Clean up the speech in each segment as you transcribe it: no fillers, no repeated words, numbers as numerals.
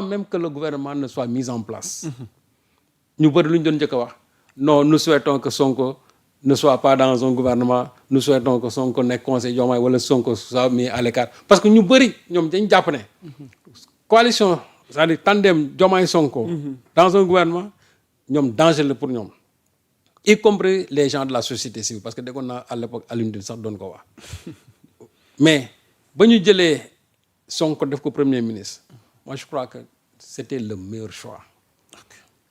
même que le gouvernement ne soit mis en place. Ñu bëri lu ñu doon njëkk a wax non nous souhaitons que Sonko ne soit pas dans un gouvernement nous souhaitons que Sonko nekk conseil Diomaye wala Sonko soit mis à l'écart parce que ñu bëri ñoom dañ jàpp ne coalition c'est-à-dire tandem Diomaye Sonko dans un gouvernement ñoom danger la pour ñoom y compris les gens de la société civile parce que déggoon naa à l'époque Alioune Tine sax doon ko wax mais ba ñu jëlee Sonko def ko premier ministre moi je crois que c'était le meilleur choix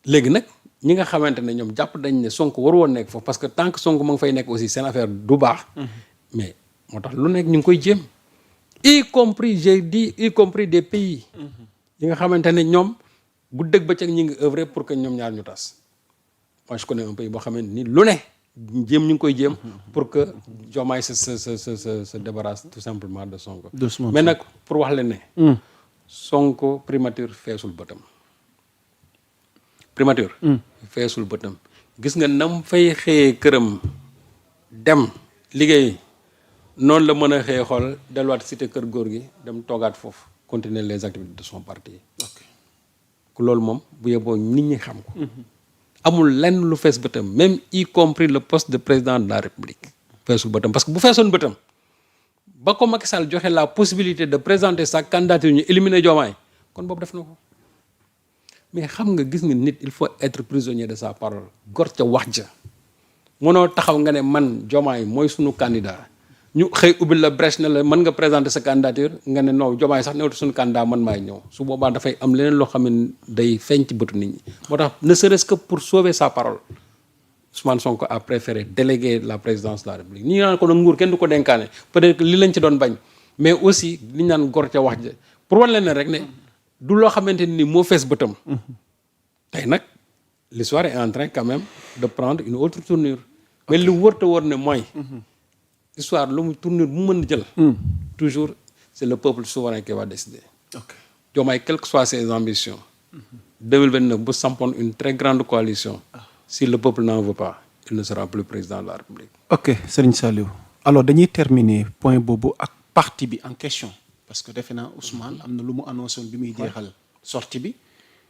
léegi nag ñi nga xamante ne ñoom jàpp dañ ne Sonko waru woon nekk foofu parce que tant que Sonko ma ngi fay nekk aussi seen affaire du baax mais moo tax lu nekk ñu ngi koy jéem y compris j'ai dit y compris des pays yi nga xamante ne ñoom bu dëgg ba ceg ñi ngi œuvrer pour que ñoom ñaar ñu tas moi je connais un pays boo xamante ni lu ne jéem ñu ngi koy jéem pour que Diomaye se débarrasse tout simplement de Sonko mais nag pour wax leen ne Sonko primature feesul bëtam primature feesul bëtam gis nga nam fay xëyee këram dem liggéey noonu la mën a xëyee xool delluwaat cité kër góor gi dem toogaat foofu continuer les activités de son parti ku loolu moom bu yeboo nit ñi xam ko amul lenn lu fees bëtam même y compris le poste de président de la République feesul bëtam parce que bu feesoon bëtam ba ko Macky Sall joxe la possibilité de présenter sa candidature ñu éliminer Diomaye kon boobu def na ko mais xam nga gis nga nit il faut être prisonnier de sa parole gor ca wax ja mënoo taxaw nga ne man Diomaye mooy sunu candidat ñu xëy ubbil la brèche ne la mën nga présenter sa candidature nga ne non Diomaye sax newtu suñu candidat man maay ñëw su boobaa dafay am leneen loo xam ne day feeñ ci bëtu nit ñi moo tax ne serait-ce que pour sauver sa parole Ousmane Sonko a préféré déléguer la présidence de la République ñi naan ko nag nguur kenn du ko dénkaane peut-être que li lañ ci doon bañ mais aussi li ñu naan gor ca wax ja pour wan leen ne rek ne du loo xamante ni moo fees bëtam tey nag l'histoire est en train quand même de prendre une autre tournure mais li wër te wër ne mooy histoire lu mu tournure bu mu mën a jël toujours c'est le peuple souverain qui va décider Diomaye quelles que soient ses ambitions 2029 bu sampoon une très grande coalition si le peuple n'en veut pas il ne sera plus président de la République. ok Serigne Saliou alors dañuy terminer point boobu ak parti bi en question parce que defe naa Ousmane am na lu mu annoncé woon bi muy jeexal sortie bi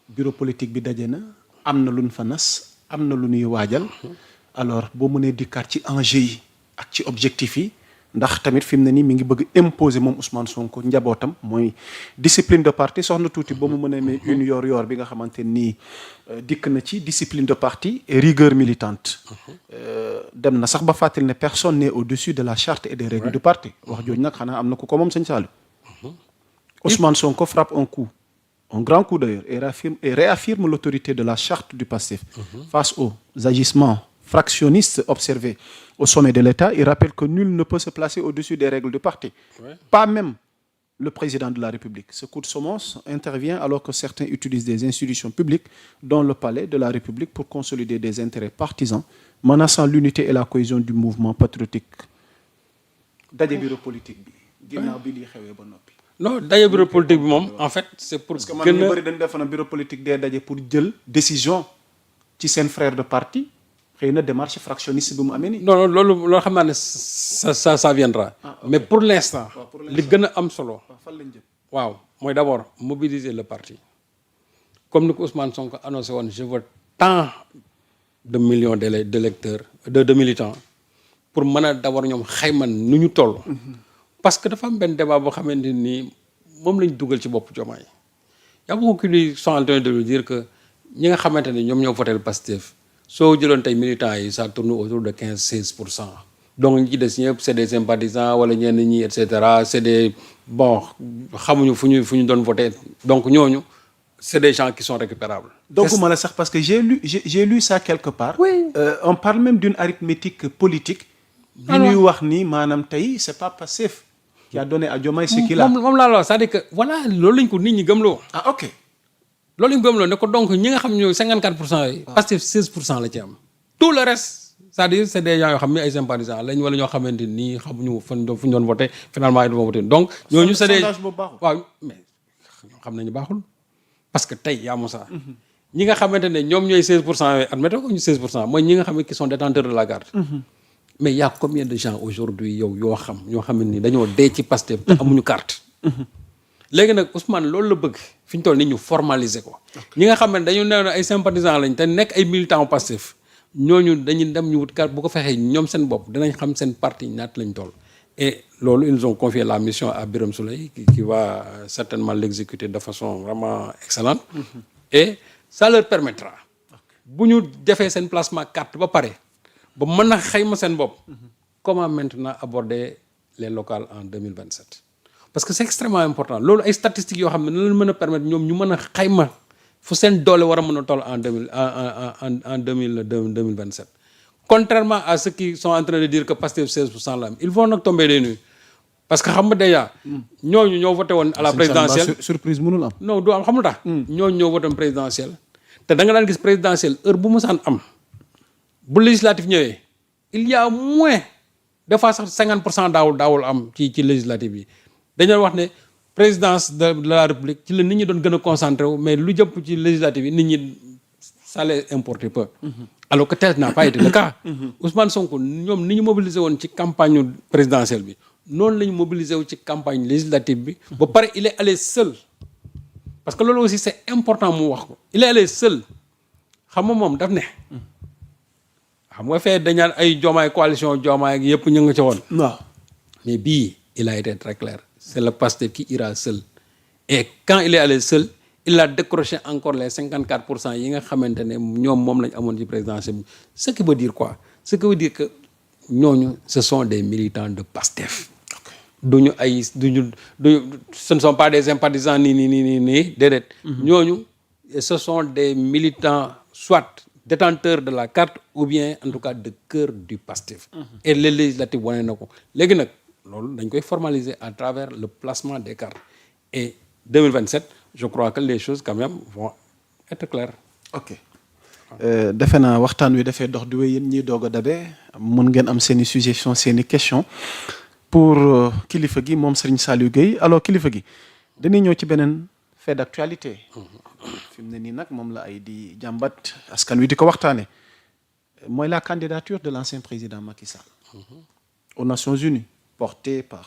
bureau politique bi daje na am na lu ñu fa nas am na lu ñuy waajal alors boo mënee dikkaat ci enjeu yi ak ci objectif yi ndax tamit fi mu ne nii mi ngi bëgg imposer moom Ousmane Sonko njabootam mooy discipline de parti soxna tuuti ba mu mën a amee une yor bi nga xamante nii dikk na ci discipline de parti et rigueur militante dem na sax ba fàttali ne personne n'est au-dessus de la charte et des règles du parti wax jooju nag xanaa am na ku ko moom sëñ Saliou Ousmane Sonko frappe un grand coup d'ailleurs et réaffirme l'autorité de la charte du PASTEF face aux agissements fractionnistes observés au sommet de l'État. Il rappelle que nul ne peut se placer au-dessus des règles du parti. Pas même le président de la République. Ce coup de semonce intervient alors que certains utilisent des institutions publiques, dont le palais de la République, pour consolider des intérêts partisans, menaçant l'unité et la cohésion du mouvement patriotique. daje bureau politique bi. ginnaaw bi lii xewee ba noppi. non daje bureau politique bi moom en fait c'est pour. parce que man ñu bëri dañu defoon bureau politique day daje pour jël décision ci seen frère de parti. xëy na démarche fractionniste bi mu amee nii. non loolu xam naa ne ça viendra. Okay. Mais pour l'instant li gën a am solo. fan lañ jëm. waaw mooy d'abord mobiliser le parti comme ni ko Ousmane Sonko annoncé woon je veux tant de millions d'électeurs de militants pour mën a d'abord ñoom xayma nu ñu toll. parce que dafa am benn débat boo xamante ni moom lañ dugal ci bopp Diomaye y a beaucoup qui sont en train de lui dire que ñi nga xamante ne ñoom ñoo voté le Pastef soo jëloon tey militants yi ça tourne autour de 15-16%. donc ñi ci des ñëpp c'est des sympathisants wala ñenn ñi et cetera c'est des bon xamuñu fu ñu doon voter donc ñooñu c'est des gens qui sont récupérables. donc ma la sax parce que j'ai lu ça quelque part. Oui. On parle même d'une arithmétique politique. bi ñuy wax ni maanaam tey c'est pas Pastef qui a donné à Diomaye ce qu'il a. moom laa la wax c'est-à-dire que voilà loolu lañ ko nit ñi gëmloo. ah ok. loolu lañ gëmloo ne ko donc ñi nga xam ne 54% yi. Pastef 16% la ci am. tout le reste c'est-à-dire c'est des gens yoo xam ne ay sympathisants lañ wala ñoo xamante ni xamuñu fu ñu doon voté finalement ils doon voté donc. ñooñu c'est des waaw mais ñoo xam nañu baaxul. parce que tey yaa Moussa. ñi nga xamante ne ñoom ñooy 16% yooyu admettons ko ñu 16% mooy ñi nga xam ne qui sont détenteurs de la carte. mais y a combien de gens aujourd'hui yow yoo xam ñoo xam ne ni dañoo dee ci Pastef te amuñu carte. léegi nag Ousmane loolu la bëgg fi ñu toll nii ñu formaliser ko. ñi nga xam ne dañu ne ay sympathisants lañ te nekk ay militants Pastef ñooñu dañuy dem ñu wut carte bu ko fexee ñoom seen bopp dinañ xam seen parti ñaata lañ toll. et loolu ils ont confié la mission à Birame Souleye qui va certainement l'exécuter de façon vraiment excellente. Et ça leur permettra bu ñu defee seen placement carte ba pare ba mën a xayma seen bopp. Comment maintenant aborder les locales en 2027. Parce que c'est extrêmement important loolu ay statistiques yoo xam ne na leen mën a permettre ñoom ñu mën a xayma fu seen doole war a mën a toll en 2027. Contrairement à ceux qui sont en train de dire que Pastef 16% la am ils vont nag tomber des nues parce que xam nga déjà ñooñu ñoo voté woon à la présidentielle. surprise mënul am. non du am xam nga tax. ñooñu ñoo voté woon présidentielle te da nga daan gis présidentielle heure bu musaan am bu législatif ñëwee il y a moins des fois sax 50% daawul am ci législative yi dañoo wax ne présidence de la république ci la nit ñi doon gën a concentré wu mais lu jëpp ci législative yi nit ñi ça les importe peu. Alors que tel n'a pas été le cas. Ousmane Sonko ñoom ni ñu mobilisé woon ci campagne présidentielle bi noonu la ñu mobilisé wu ci campagne législative bi. ba pare il est allé seul. parce que loolu aussi c'est important mu wax ko. il est allé seul xam nga moom daf ne. xam nga fee dañaan ay joomaay coalition joomaay yëpp ñu nga ca woon. waaw mais bii il a été très clair. c'est le Pastef qui ira seul. et quand il est allé seul. il a décroché encore les 54% yi nga xamante ne ñoom moom lañ amoon ci présidentielle bi ce qui veut dire quoi ce qui veut dire que ñooñu ce sont des militants de Pastef. duñu ce ne sont pas des sympathisants nii déedéet. ñooñu ce sont des militants soit détenteurs de la carte ou bien en tout cas de cœur du Pastef. et les législatives wane na ko léegi nag loolu dañ koy formaliser à travers le placement des cartes et 2027. je crois que les choses quand même vont être claires. ok defe naa waxtaan wi dafay dox di wéy yéen ñiy doog a dabe mun ngeen am seen i suggestion seen i question pour kilifa gi moom Serigne Saliou Gueye alors kilifa gi dañuy ñëw ci beneen fait d'actualité. fi mu ne nii nag moom la ay di jàmbat askan wi di ko waxtaane mooy la candidature de l'ancien président Macky Sall. aux Nations Unies portée par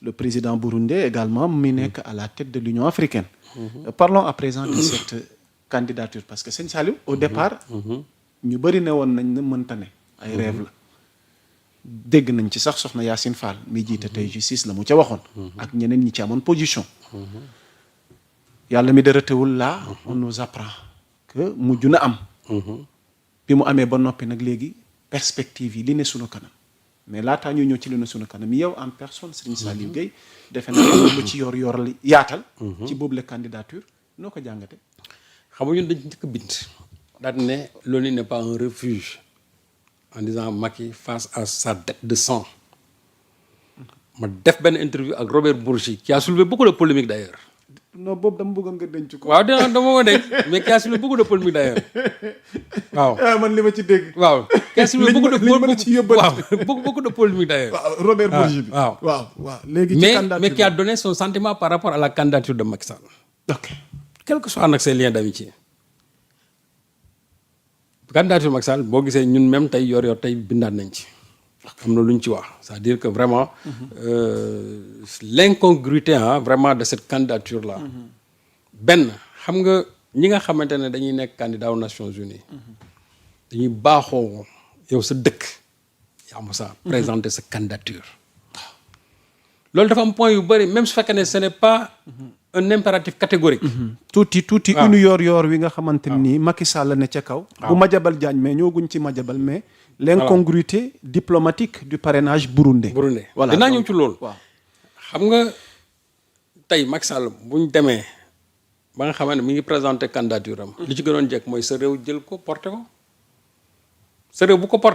le président burundais également mi nekk à la tête de l'Union africaine. Parlons à présent de cette candidature parce que Serigne Saliou au départ ñu bëri ne woon nañ ne mënta ne ay rêve la dégg nañ ci sax soxna Yacine Fall mi jiite tey justice la mu ca waxoon ak ñeneen ñi ci amoon position yàlla mi dara teewul là on nous apprend que mujj na am bi mu amee ba noppi nag léegi perspective yi li ne sunu kanam mais laataa ñu ñëw ci li ne sunu kanam yow en personne Serigne Saliou Gueye defe naa lu ci yor yaatal ci boobu la candidature noo ko jàngate xam nga ñun dañ njëkk a bind daal ne l'ONU n'est pas un refuge en disant Macky face à sa dette de sang ma def benn interview ak Robert Bourgi qui a soulevé beaucoup de polémiques d'ailleurs. non boobu dama bëggoon nga denc ko. waaw dama ko denc mais qui a soulevé beaucoup de polémiques d'ailleurs waaw. man li ma ci dégg. waaw qui a soulevé beaucoup de polémiques d'ailleurs. waaw Robert Bourgi bi waaw léegi ci candidature mais qui a donné son sentiment par rapport à la candidature de Macky Sall. ok quel que soit nag ses liens d'amitié. candidature Macky Sall boo gisee ñun même tey yor tey bindaat nañ ci. am na lu ñu ci wax c'est-à-dire que vraiment l'incongruité vraiment de cette candidature là. benn xam nga ñi nga xamante ne dañuy nekk candidat aux Nations Unies. dañuy baaxoo yow sa dëkk yaa ma sa présenter sa candidature. loolu dafa am point yu bëri même su fekkee ne ce n'est pas un impératif catégorique. tuuti une yoor wi nga xamante ni Macky Sall ne ca kaw. bu Madiambal Diagne mais ñooguñ ci Madiambal mais. l'incongruité diplomatique du parrainage burundais. voilà dinaa ñëw ci loolu. xam nga tey Macky Sall bu ñu demee ba nga xamante ne mi ngi présenté candidature am. li ci gënoon jekk mooy sa réew jël ko porté ko sa réew bu ko porté